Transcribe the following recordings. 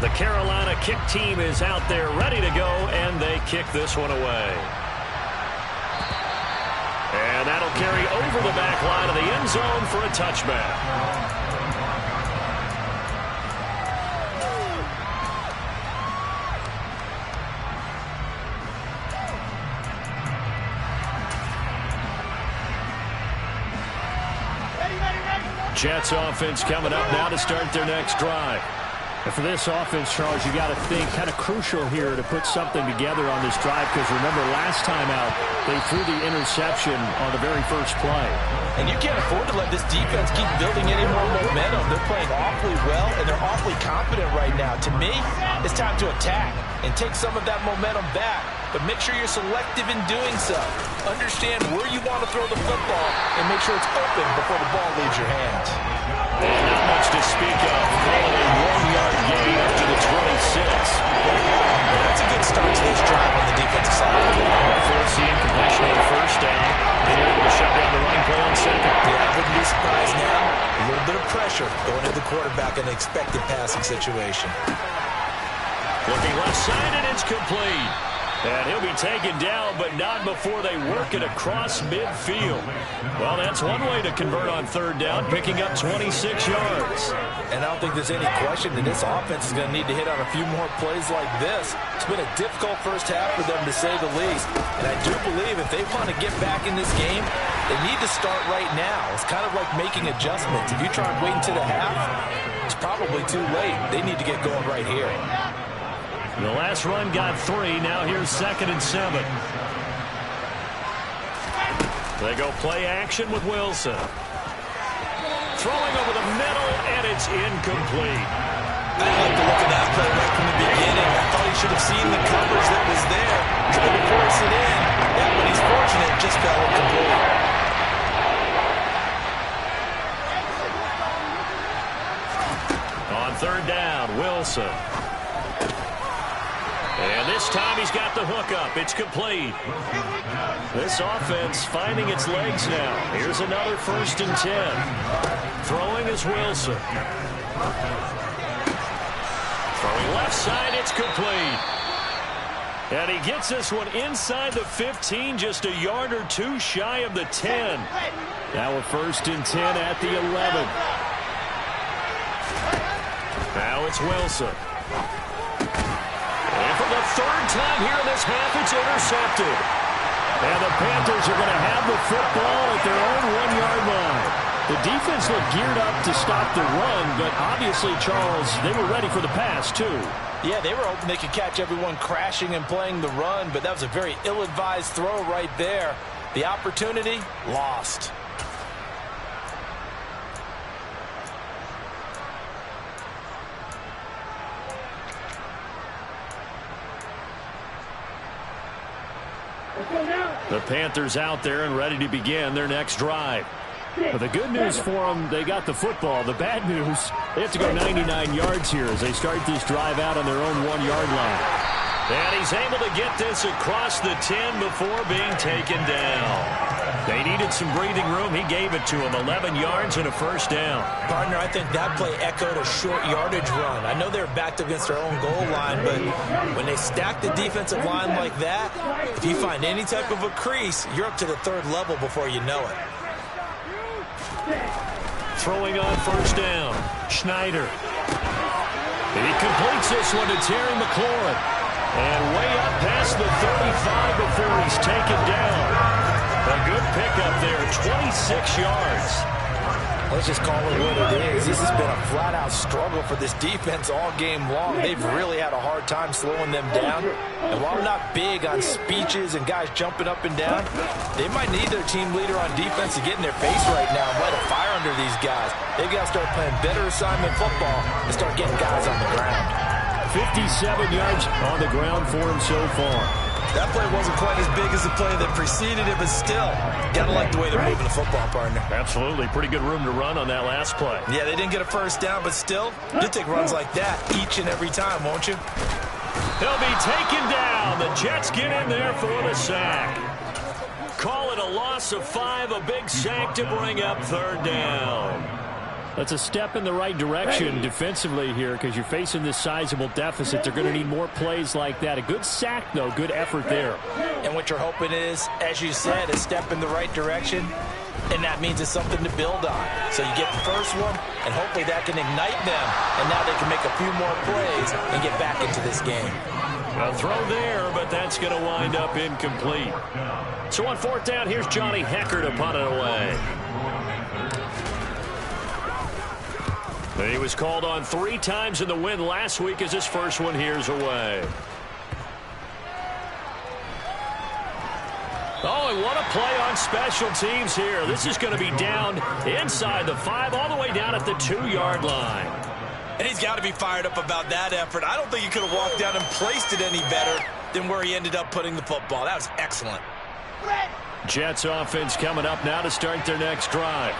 The Carolina kick team is out there ready to go, and they kick this one away. And that'll carry over the back line of the end zone for a touchback. Jets offense coming up now to start their next drive. And for this offense, Charles, you got to think kind of crucial here to put something together on this drive, because remember last time out they threw the interception on the very first play. And you can't afford to let this defense keep building any more momentum. They're playing awfully well, and they're awfully confident right now. To me, it's time to attack and take some of that momentum back, but make sure you're selective in doing so. Understand where you want to throw the football and make sure it's open before the ball leaves your hands. And not much to speak of. Calling a 1-yard gain up to the 26. That's a good start to this drive on the defensive side. Forcing completion on the first down. They're able to shut down the running play on second. Yeah, I wouldn't be surprised now. A little bit of pressure going to the quarterback in an expected passing situation. Looking left side, and it's complete. And he'll be taken down, but not before they work it across midfield. Well, that's one way to convert on third down, picking up 26 yards. And I don't think there's any question that this offense is going to need to hit on a few more plays like this. It's been a difficult first half for them, to say the least. And I do believe if they want to get back in this game, they need to start right now. It's kind of like making adjustments. If you try and wait until the half, it's probably too late. They need to get going right here. The last run got 3. Now here's 2nd and 7. They go play action with Wilson. Throwing over the middle, and it's incomplete. I like the look of that play right from the beginning. I thought he should have seen the coverage that was there. Tried to force it in. Yeah, but he's fortunate, it just fell incomplete. On third down, Wilson. And this time he's got the hook up. It's complete. This offense finding its legs now. Here's another 1st and 10. Throwing is Wilson. Throwing left side, it's complete. And he gets this one inside the 15, just a yard or two shy of the 10. Now a 1st and 10 at the 11. Now it's Wilson. And for the 3rd time here in this half, it's intercepted. And the Panthers are going to have the football at their own 1-yard line. The defense looked geared up to stop the run, but obviously, Charles, they were ready for the pass, too. Yeah, they were hoping they could catch everyone crashing and playing the run, but that was a very ill-advised throw right there. The opportunity, lost. The Panthers out there and ready to begin their next drive. But the good news for them, they got the football. The bad news, they have to go 99 yards here as they start this drive out on their own 1-yard line. And he's able to get this across the 10 before being taken down. They needed some breathing room. He gave it to him. 11 yards and a 1st down. Partner, I think that play echoed a short yardage run. I know they're backed against their own goal line, but when they stack the defensive line like that, if you find any type of a crease, you're up to the 3rd level before you know it. Throwing on 1st down, Schneider. He completes this one to Terry McLaurin. And way up past the 35 before he's taken down. A good pickup there, 26 yards. Let's just call it what it is. This has been a flat-out struggle for this defense all game long. They've really had a hard time slowing them down. And while I'm not big on speeches and guys jumping up and down, they might need their team leader on defense to get in their face right now and light a fire under these guys. They've got to start playing better assignment football and start getting guys on the ground. 57 yards on the ground for him so far. That play wasn't quite as big as the play that preceded it, but still, gotta like the way they're moving the football, partner. Absolutely. Pretty good room to run on that last play. Yeah, they didn't get a 1st down, but still, you'll take runs like that each and every time, won't you? He'll be taken down. The Jets get in there for the sack. Call it a loss of 5, a big sack to bring up 3rd down. That's a step in the right direction defensively here because you're facing this sizable deficit. They're going to need more plays like that. A good sack, though. Good effort there. And what you're hoping is, as you said, a step in the right direction, and that means it's something to build on. So you get the first one, and hopefully that can ignite them, and now they can make a few more plays and get back into this game. A throw there, but that's going to wind up incomplete. So on fourth down, here's Johnny Hekker to punt it away. He was called on 3 times in the win last week as his first one here's away. Oh, and what a play on special teams here. This is going to be down inside the 5, all the way down at the 2-yard line. And he's got to be fired up about that effort. I don't think he could have walked down and placed it any better than where he ended up putting the football. That was excellent. Jets offense coming up now to start their next drive.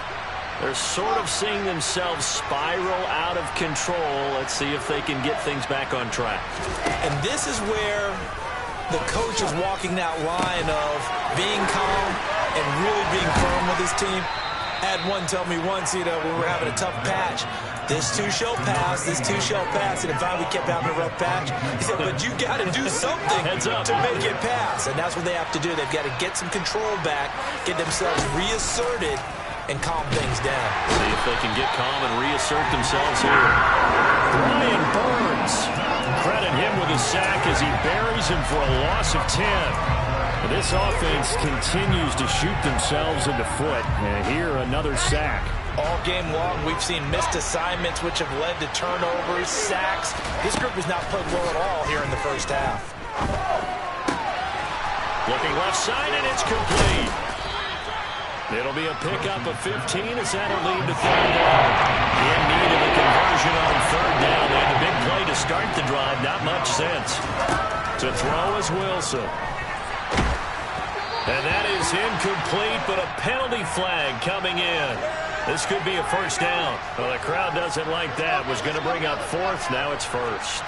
They're sort of seeing themselves spiral out of control. Let's see if they can get things back on track. And this is where the coach is walking that line of being calm and really being firm with his team. I had one tell me once, when we were having a tough patch, this too shall pass, this too shall pass. And if we kept having a rough patch, he said, but you got to do something to make it pass. And that's what they have to do. They've got to get some control back, get themselves reasserted, and calm things down. See if they can get calm and reassert themselves here. Brian Burns. Credit him with a sack as he buries him for a loss of 10. This offense continues to shoot themselves in the foot. And here, another sack. All game long, we've seen missed assignments, which have led to turnovers, sacks. This group has not played well at all here in the first half. Looking left side, and it's complete. It'll be a pickup of 15 as that'll lead to third down. In need of a conversion on third down. They had a big play to start the drive. Not much sense. To throw is Wilson. And that is incomplete, but a penalty flag coming in. This could be a first down. Well, the crowd doesn't like that. Was going to bring up fourth. Now it's first.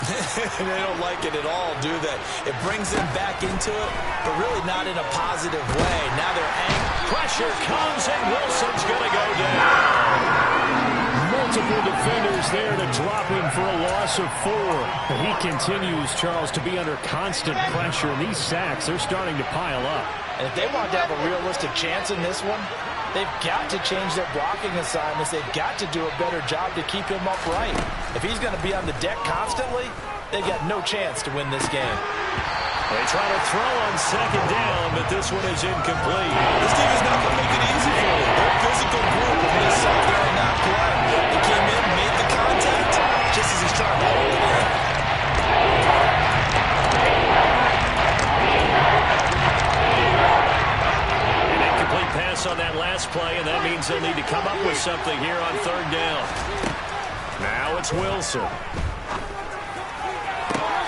They don't like it at all, do they? It brings them back into it, but really not in a positive way. Now they're angry. Pressure comes, and Wilson's going to go down. Multiple defenders there to drop him for a loss of 4. But he continues, Charles, to be under constant pressure. And these sacks, they're starting to pile up. And if they want to have a realistic chance in this one, they've got to change their blocking assignments. They've got to do a better job to keep him upright. If he's going to be on the deck constantly, they've got no chance to win this game. They try to throw on second down, but this one is incomplete. This team is not going to make it easy for you. They're a physical group, and they saw there and not play. They came in, made the contact, just as he's trying to hold it in. An incomplete pass on that last play, and that means they'll need to come up with something here on third down. Now it's Wilson.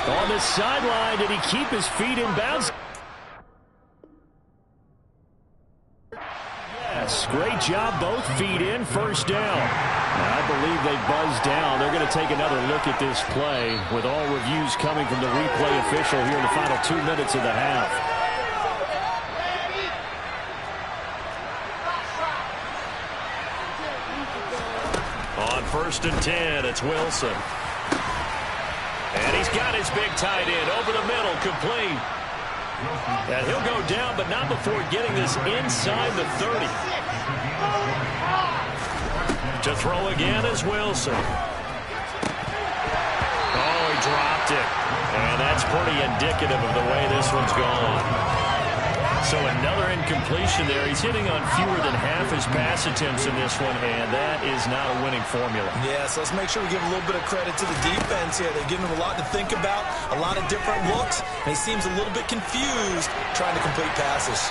On the sideline, did he keep his feet in bounds? Yes, great job, both feet in, first down. I believe they buzzed down. They're going to take another look at this play with all reviews coming from the replay official here in the final 2 minutes of the half. On 1st and 10, it's Wilson. And he's got his big tight end over the middle, complete. And he'll go down, but not before getting this inside the 30. To throw again is Wilson. Oh, he dropped it. And that's pretty indicative of the way this one's gone. So another incompletion there. He's hitting on fewer than half his pass attempts in this one, and that is not a winning formula. Yeah, so let's make sure we give a little bit of credit to the defense here. They've given him a lot to think about, a lot of different looks, and he seems a little bit confused trying to complete passes.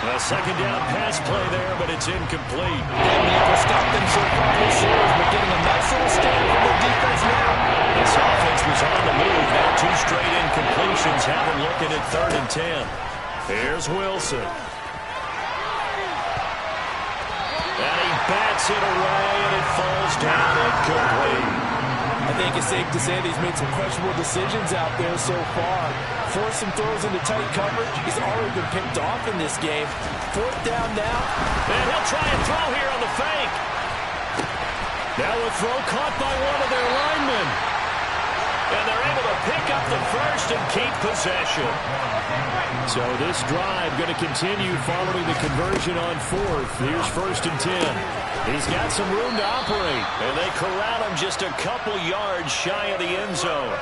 A second down pass play there, but it's incomplete. And they will stop them so far this series, but getting a nice little stand from the defense now. This offense was on the move. Now 2 straight incompletions have them looking at 3rd and 10. Here's Wilson. And he bats it away, and it falls down incomplete. I think it's safe to say that he's made some questionable decisions out there so far. Forced some throws into tight coverage. He's already been picked off in this game. 4th down now. And he'll try and throw here on the fake. Now a throw caught by one of their linemen. And they're able to pick up the first and keep possession. So this drive going to continue following the conversion on fourth. Here's 1st and 10. He's got some room to operate. And they corral him just a couple yards shy of the end zone.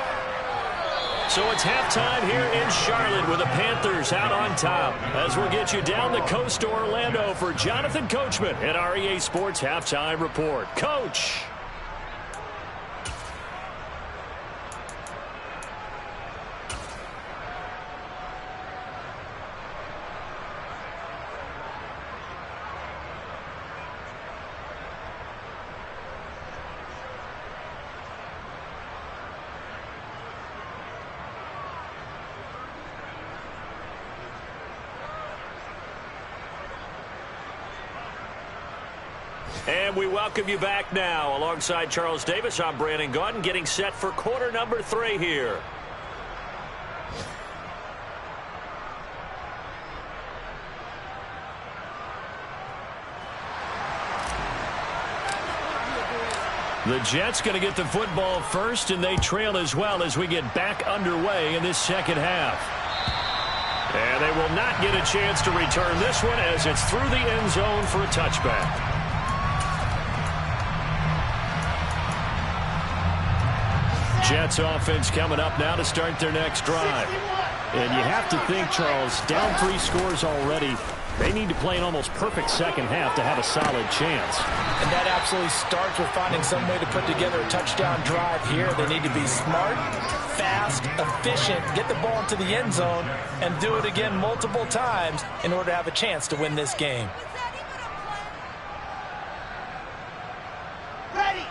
So it's halftime here in Charlotte with the Panthers out on top. As we'll get you down the coast to Orlando for Jonathan Coachman at our EA Sports Halftime Report. Coach. And we welcome you back now. Alongside Charles Davis, I'm Brandon Gaudin, getting set for quarter number 3 here. The Jets going to get the football first, and they trail as well as we get back underway in this second half. And they will not get a chance to return this one as it's through the end zone for a touchback. Jets offense coming up now to start their next drive. And you have to think, Charles, down 3 scores already. They need to play an almost perfect second half to have a solid chance. And that absolutely starts with finding some way to put together a touchdown drive here. They need to be smart, fast, efficient, get the ball into the end zone, and do it again multiple times in order to have a chance to win this game.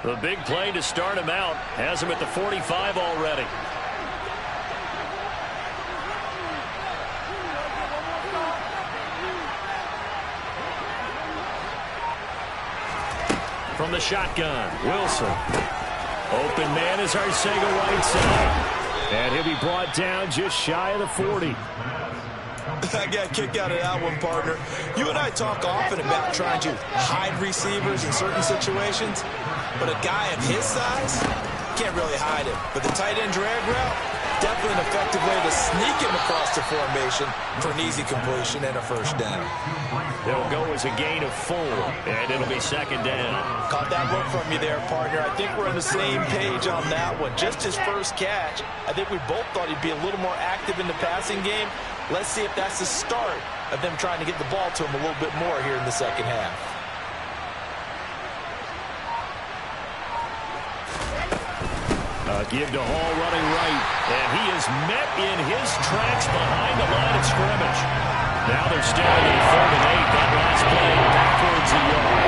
The big play to start him out has him at the 45 already. From the shotgun, Wilson. Open man is Arcega right side. And he'll be brought down just shy of the 40. I got a kick out of that one, partner. You and I talk often about trying to hide receivers in certain situations, but a guy of his size can't really hide him. But the tight end drag route, definitely an effective way to sneak him across the formation for an easy completion and a first down. It'll go as a gain of 4, and it'll be second down. Caught that look from you there, partner. I think we're on the same page on that one. Just his first catch, I think we both thought he'd be a little more active in the passing game. Let's see if that's the start of them trying to get the ball to him a little bit more here in the second half. Give to Hall running right, and he is met in his tracks behind the line of scrimmage. Now they're staring at 3rd and 8. That last play backwards a yard.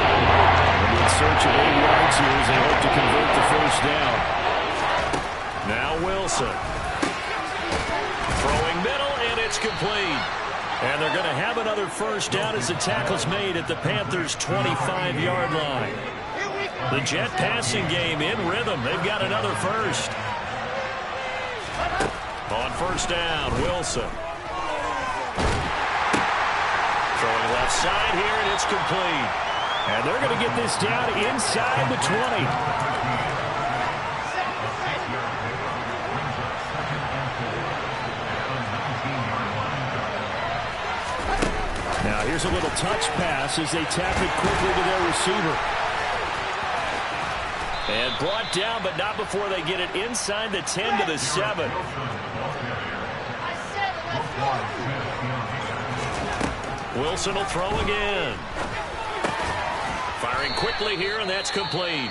They'll be in search of 8 yards here as they hope to convert the first down. Now Wilson. Throwing middle, and it's complete. And they're going to have another first down as the tackle's made at the Panthers' 25-yard line. The Jet passing game in rhythm. They've got another first. On first down, Wilson. Throwing left side here, and it's complete. And they're going to get this down inside the 20. Now here's a little touch pass as they tap it quickly to their receiver. And brought down, but not before they get it inside the 10 to the 7. Wilson will throw again. Firing quickly here, and that's complete.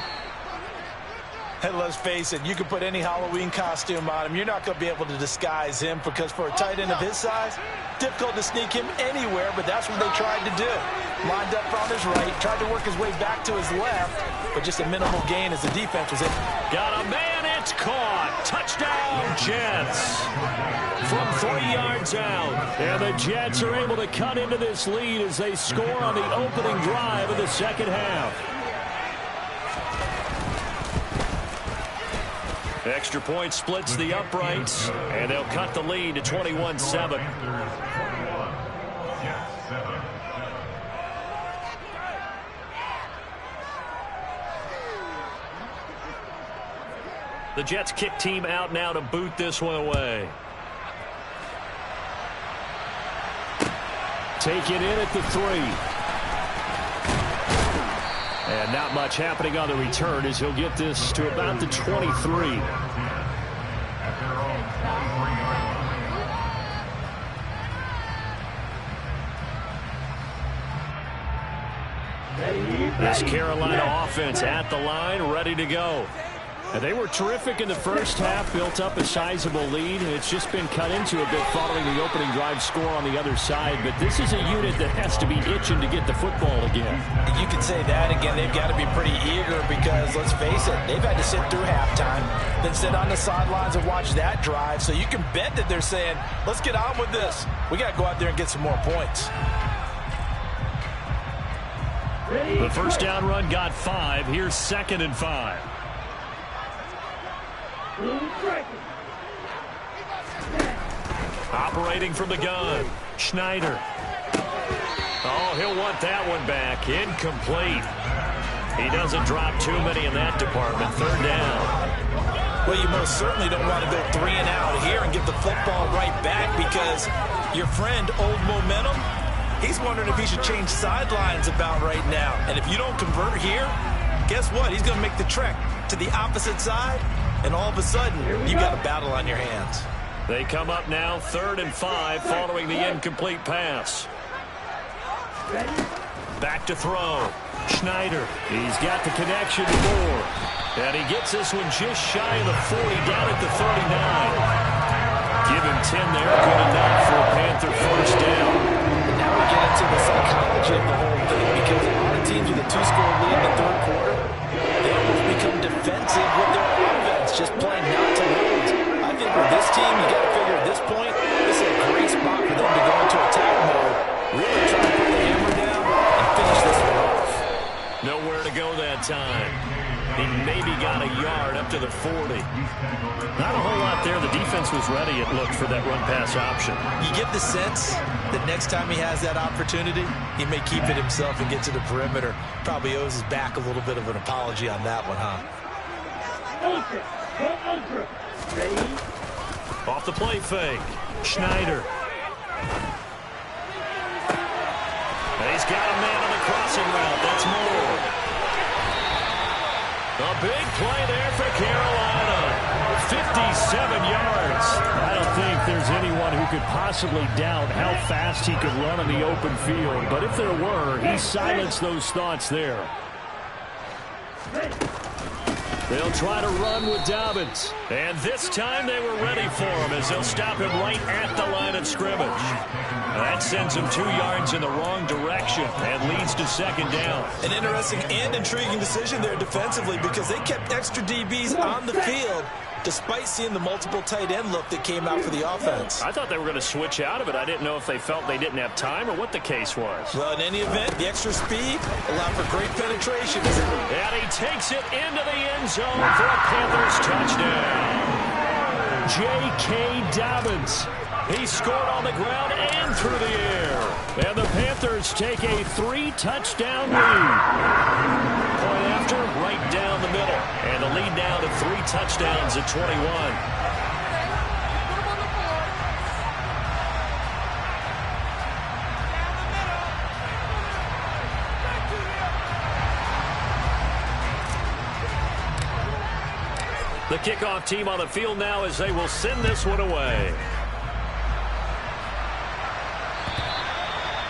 Hey, let's face it, you can put any Halloween costume on him. You're not going to be able to disguise him because for a tight end of his size, difficult to sneak him anywhere, but that's what they tried to do. Lined up on his right, tried to work his way back to his left, but just a minimal gain as the defense was in. Got a man, it's caught. Touchdown, Jets. From 3 yards out. And the Jets are able to cut into this lead as they score on the opening drive of the second half. Extra point splits the uprights, and they'll cut the lead to 21-7. The Jets kick team out now to boot this one away. Take it in at the 3. And not much happening on the return as he'll get this to about the 23. This Carolina offense at the line, ready to go. And they were terrific in the first half, built up a sizable lead, and it's just been cut into a bit following the opening drive score on the other side. But this is a unit that has to be itching to get the football again. You could say that again. They've got to be pretty eager because, let's face it, they've had to sit through halftime, then sit on the sidelines and watch that drive. So you can bet that they're saying, let's get on with this. We got to go out there and get some more points. The first down run got 5. Here's 2nd and 5. Operating from the gun, Schneider. Oh, he'll want that one back. Incomplete. He doesn't drop too many in that department. 3rd down. Well, you most certainly don't want to go 3 and out here and get the football right back because your friend, Old Momentum, he's wondering if he should change sidelines about right now. And if you don't convert here, guess what? He's going to make the trek to the opposite side, and all of a sudden, you got a battle on your hands. They come up now, 3rd and 5, following the incomplete pass. Back to throw. Schneider, he's got the connection to Moore. And he gets this one just shy of the 40, down at the 39. Give him 10 there, good enough for a Panther first down. Now we get into the psychology of the whole thing because a lot of teams with a 2-score lead in the 3rd quarter, they almost become defensive with their offense, just playing not to lose. I think with this team, you got to figure at this point, this is a great spot for them to go into attack mode, really try to put the hammer down and finish this one off. Nowhere to go that time. He maybe got a yard up to the 40. Not a whole lot there. The defense was ready, it looked, for that run-pass option. You get the sense that next time he has that opportunity, he may keep it himself and get to the perimeter. Probably owes his back a little bit of an apology on that one, huh? Off the play fake. Schneider. And he's got a man on the crossing route. That's Moore. A big play there for Carolina. 57 yards. I don't think there's anyone who could possibly doubt how fast he could run on the open field. But if there were, he silenced those thoughts there. They'll try to run with Dobbins. And this time they were ready for him as they'll stop him right at the line of scrimmage. That sends him 2 yards in the wrong direction and leads to 2nd down. An interesting and intriguing decision there defensively because they kept extra DBs on the field despite seeing the multiple tight end look that came out for the offense. I thought they were going to switch out of it. I didn't know if they felt they didn't have time or what the case was. Well, in any event, the extra speed allowed for great penetration. And he takes it into the end zone for a Panthers touchdown. J.K. Dobbins. He scored on the ground and through the air. And the Panthers take a 3-touchdown lead. Point after, right down the middle. And the lead now to 3 touchdowns at 21. The kickoff team on the field now as they will send this one away.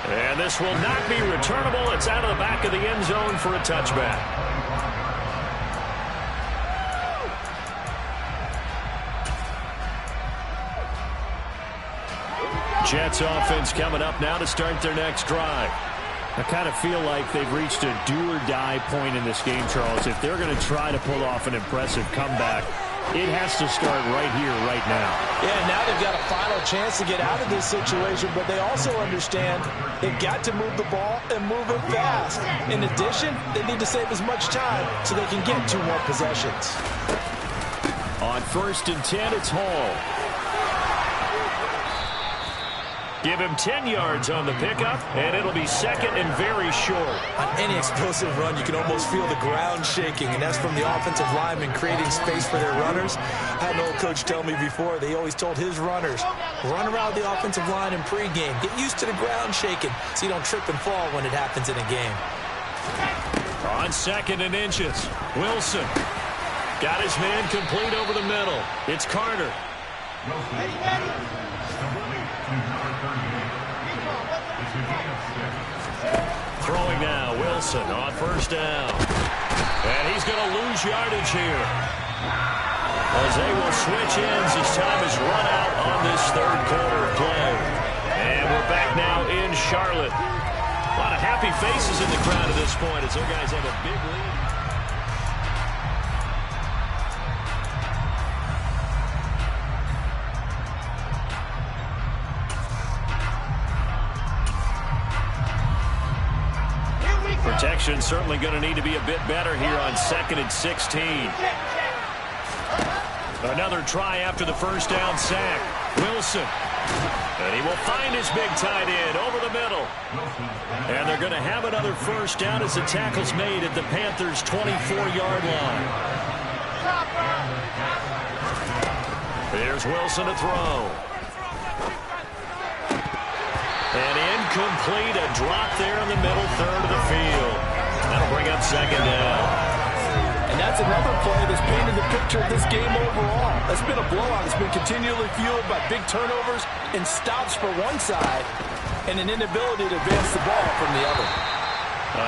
And this will not be returnable. It's out of the back of the end zone for a touchback. Jets offense coming up now to start their next drive. I kind of feel like they've reached a do-or-die point in this game, Charles. If they're going to try to pull off an impressive comeback, it has to start right here, right now. Yeah, now they've got a final chance to get out of this situation, but they also understand they've got to move the ball and move it fast. In addition, they need to save as much time so they can get 2 more possessions. On 1st and 10, it's Hall. Give him 10 yards on the pickup, and it'll be second and very short. On any explosive run, you can almost feel the ground shaking, and that's from the offensive linemen creating space for their runners. I had an old coach tell me before, they always told his runners, run around the offensive line in pregame. Get used to the ground shaking so you don't trip and fall when it happens in a game. On second and inches, Wilson got his man complete over the middle. It's Carter. Throwing now, Wilson on first down. And he's going to lose yardage here. As they will switch ends as time is run out on this third quarter play. And we're back now in Charlotte. A lot of happy faces in the crowd at this point as their guys have a big lead. Protection certainly going to need to be a bit better here on 2nd and 16. Another try after the first down sack. Wilson. And he will find his big tight end over the middle. And they're going to have another first down as the tackle's made at the Panthers' 24-yard line. Here's Wilson to throw. And incomplete, a drop there in the middle third of the field. That'll bring up second down. And that's another play that's painted the picture of this game overall. It's been a blowout. It's been continually fueled by big turnovers and stops for one side and an inability to advance the ball from the other.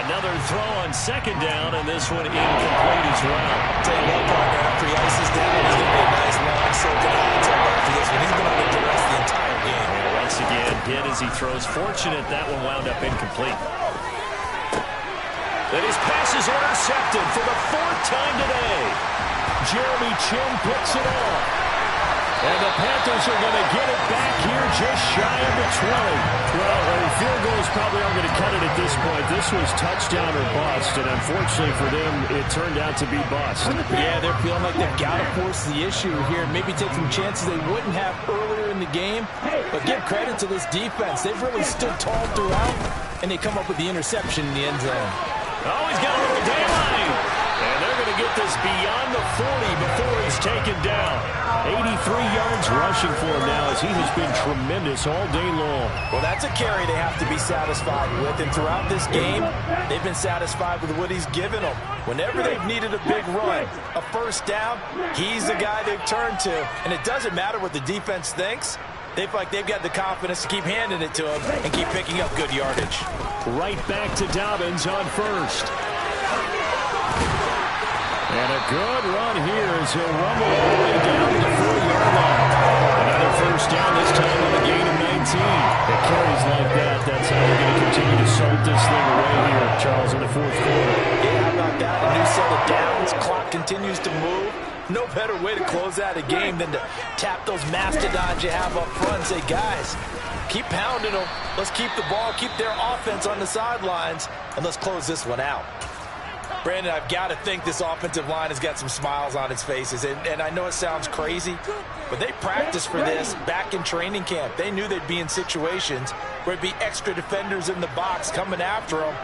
Another throw on second down, and this one incomplete as well. Tell you what, partner, after he ices down, he's going to be a nice long soaking hot tub after this one. He's been under duress the entire game. And once again, hit as he throws. Fortunate that one wound up incomplete. And his pass is intercepted for the 4th time today. Jeremy Chinn picks it off. And the Panthers are going to get it back here just shy of the 20. Well, field goals probably aren't going to cut it at this point. This was touchdown or bust, and unfortunately for them, it turned out to be bust. Yeah, they're feeling like they've got to force the issue here. Maybe take some chances they wouldn't have earlier in the game. But give credit to this defense. They've really stood tall throughout, and they come up with the interception in the end zone. Oh, he's got a little daylight. And they're going to get this beyond the 40 before he's taken down. 83 yards rushing for him now as he has been tremendous all day long. Well, that's a carry they have to be satisfied with. And throughout this game, they've been satisfied with what he's given them. Whenever they've needed a big run, a first down, he's the guy they've turned to. And it doesn't matter what the defense thinks. They feel like they've got the confidence to keep handing it to him and keep picking up good yardage. Right back to Dobbins on first. And a good run here as he'll rumble all the way down to the 40-yard line. Another first down, this time on a gain of 19. It carries like that. That's how they're going to continue to salt this thing away here, Charles, in the 4th quarter. Yeah, how about that? A new set of downs. Clock continues to move. No better way to close out a game than to tap those mastodons you have up front and say, guys, keep pounding them. Let's keep the ball, keep their offense on the sidelines, and let's close this one out. Brandon, I've got to think this offensive line has got some smiles on its faces. And I know it sounds crazy, but they practiced for this back in training camp. They knew they'd be in situations where it'd be extra defenders in the box coming after them,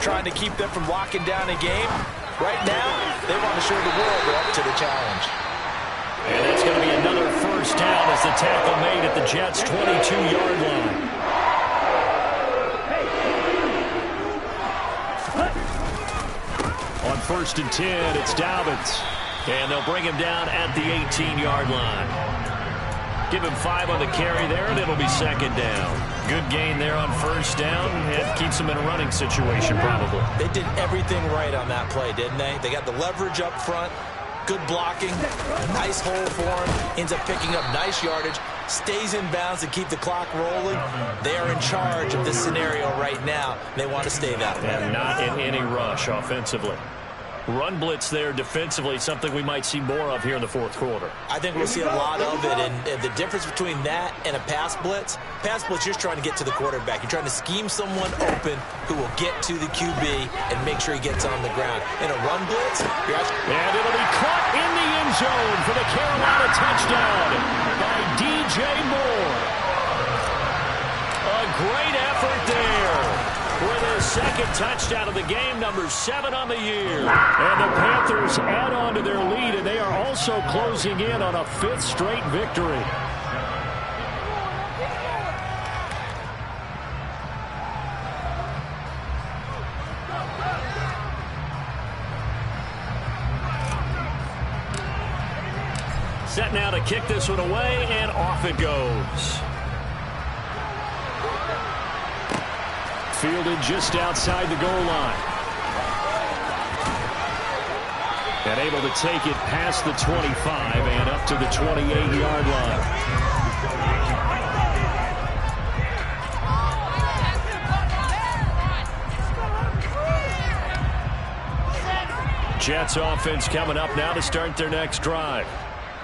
trying to keep them from locking down a game. Right now, they want to show the world they're up to the challenge. And that's going to be another first down as the tackle made at the Jets' 22-yard line. On 1st and 10, it's Dobbins. And they'll bring him down at the 18-yard line. Give him 5 on the carry there, and it'll be second down. Good gain there on first down. It keeps them in a running situation, probably. They did everything right on that play, didn't they? They got the leverage up front, good blocking, nice hole for him, ends up picking up nice yardage, stays in bounds to keep the clock rolling. They are in charge of this scenario right now. They want to stay that way. And not in any rush offensively. Run blitz there defensively, something we might see more of here in the 4th quarter. I think we'll see a lot of it, and the difference between that and a pass blitz, you're trying to get to the quarterback. You're trying to scheme someone open who will get to the QB and make sure he gets on the ground. In a run blitz, and it'll be caught in the end zone for the Carolina touchdown by DJ Moore. A great effort there with his second touchdown of the game, number 7 on the year. And the Panthers add on to their lead, and they are also closing in on a 5th straight victory. Set now to kick this one away, and off it goes. Fielded just outside the goal line. And able to take it past the 25 and up to the 28-yard line. Jets offense coming up now to start their next drive.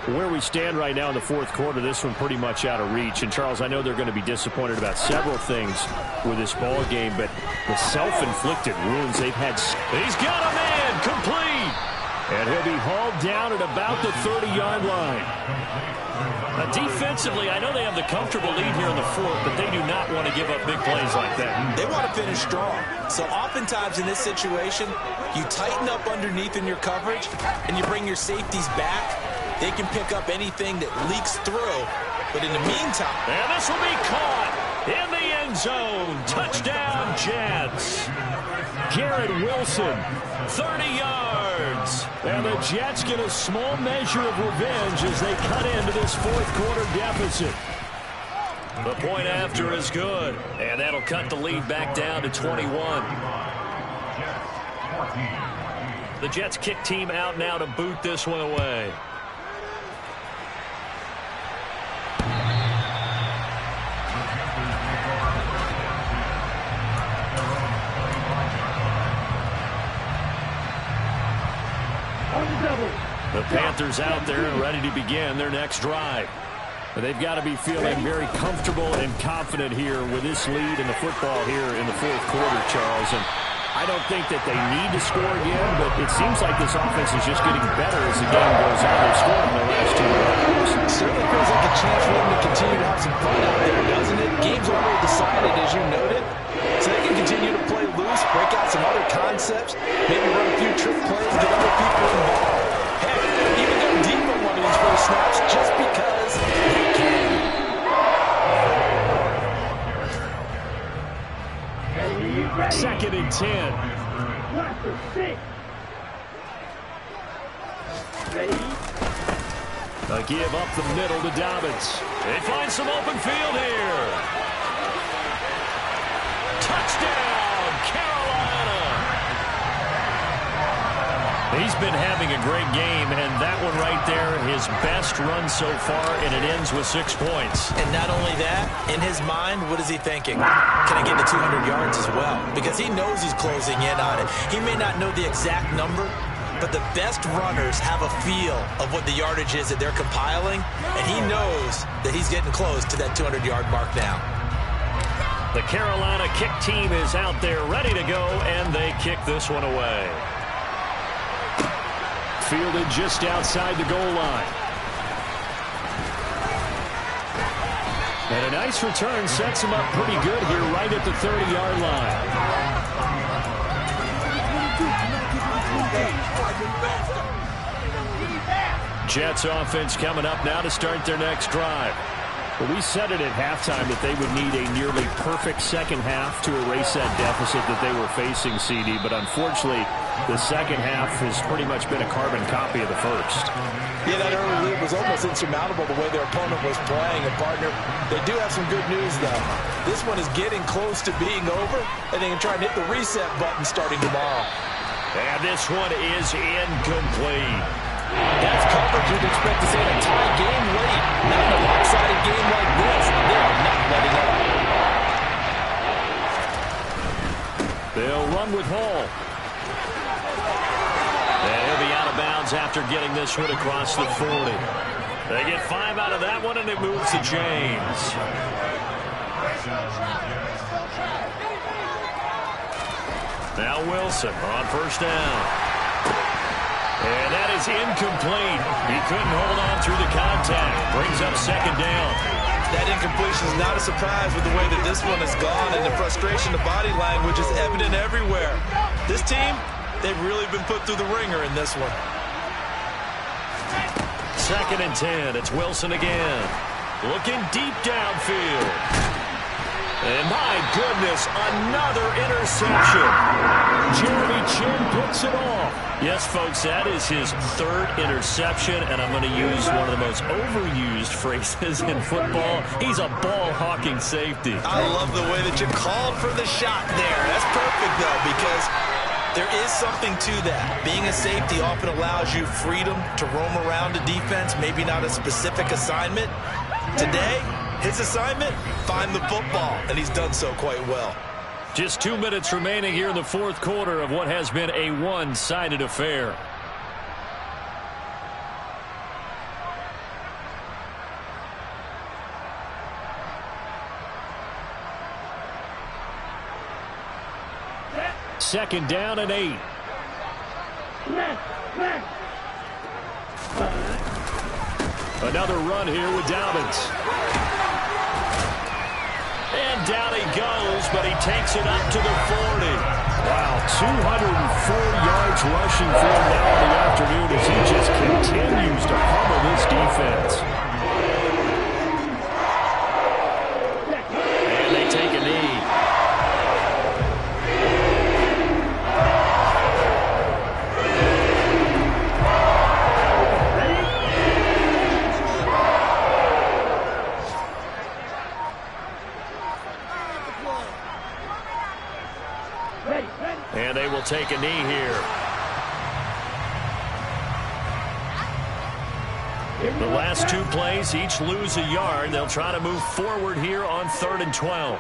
Where we stand right now in the 4th quarter, this one pretty much out of reach. And, Charles, I know they're going to be disappointed about several things with this ball game, but the self-inflicted wounds they've had. He's got a man complete. And he'll be hauled down at about the 30-yard line. Defensively, I know they have the comfortable lead here in the 4th, but they do not want to give up big plays like that. They want to finish strong. So oftentimes in this situation, you tighten up underneath in your coverage, and you bring your safeties back. They can pick up anything that leaks through. But in the meantime... And this will be caught in the end zone. Touchdown, Jets. Garrett Wilson, 30 yards. And the Jets get a small measure of revenge as they cut into this 4th quarter deficit. The point after is good. And that'll cut the lead back down to 21. The Jets kick team out now to boot this one away. The Panthers out there and ready to begin their next drive. But they've got to be feeling very comfortable and confident here with this lead in the football here in the 4th quarter, Charles. And I don't think that they need to score again, but it seems like this offense is just getting better as the game goes on. They've scored in the last 2 rounds. It certainly feels like a chance for them to continue to have some fun out there, doesn't it? Game's already decided, as you noted. So they can continue to play loose, break out some other concepts, maybe run a few trick plays, get other people involved. Heck, even go deep on one of these first snaps just because they can. Second and 10. A give up the middle to Dobbins. They find some open field here. Touchdown, Carolina. He's been having a great game, and that one right there, his best run so far, and it ends with 6 points. And not only that, in his mind, what is he thinking? Can I get to 200 yards as well? Because he knows he's closing in on it. He may not know the exact number, but the best runners have a feel of what the yardage is that they're compiling, and he knows that he's getting close to that 200-yard mark now. The Carolina kick team is out there ready to go, and they kick this one away. Fielded just outside the goal line. And a nice return sets him up pretty good here right at the 30-yard line. Jets offense coming up now to start their next drive. Well, we said it at halftime that they would need a nearly perfect second half to erase that deficit that they were facing, CD. But unfortunately, the second half has pretty much been a carbon copy of the first. Yeah, that early lead was almost insurmountable the way their opponent was playing. And, partner, they do have some good news, though. This one is getting close to being over, and they can try and hit the reset button starting tomorrow. And this one is incomplete. That's coverage you'd expect to see in a tie game late. Not in a lopsided game like this. They are not letting up. They'll run with Hall. And he'll be out of bounds after getting this one across the 40. They get 5 out of that one, and it moves to James. Now Wilson on first down. And that is incomplete. He couldn't hold on through the contact. Brings up second down. That incompletion is not a surprise with the way that this one has gone, and the frustration, the body language is evident everywhere. This team, they've really been put through the ringer in this one. 2nd and 10. It's Wilson again. Looking deep downfield. And my goodness, another interception. Jeremy Chinn picks it off. Yes, folks, that is his 3rd interception, and I'm going to use one of the most overused phrases in football. He's a ball-hawking safety. I love the way that you called for the shot there. That's perfect, though, because there is something to that. Being a safety often allows you freedom to roam around the defense, maybe not a specific assignment. Today, his assignment, find the football, and he's done so quite well. Just 2 minutes remaining here in the 4th quarter of what has been a one-sided affair. Second down and 8. Another run here with Dobbins. And down he goes, but he takes it up to the 40. Wow, 204 yards rushing for him now in the afternoon as he just continues to pummel this defense. And they take a knee. And they will take a knee here. The last 2 plays, each lose a yard. They'll try to move forward here on 3rd and 12.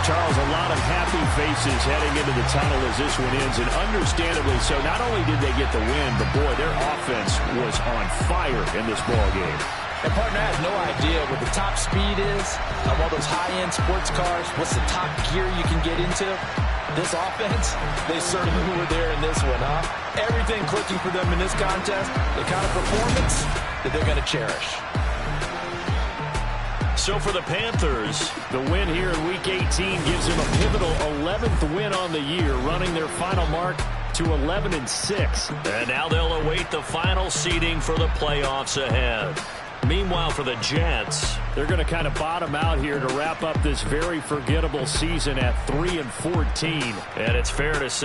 Charles, a lot of happy faces heading into the tunnel as this one ends, and understandably so. Not only did they get the win, but boy, their offense was on fire in this ball game. And partner, I have no idea what the top speed is of all those high-end sports cars. What's the top gear you can get into? This offense, they certainly were there in this one, huh? Everything clicking for them in this contest, the kind of performance that they're going to cherish. So for the Panthers, the win here in Week 18 gives them a pivotal 11th win on the year, running their final mark to 11-6. And now they'll await the final seeding for the playoffs ahead. Meanwhile, for the Jets, they're going to kind of bottom out here to wrap up this very forgettable season at 3-14. And it's fair to say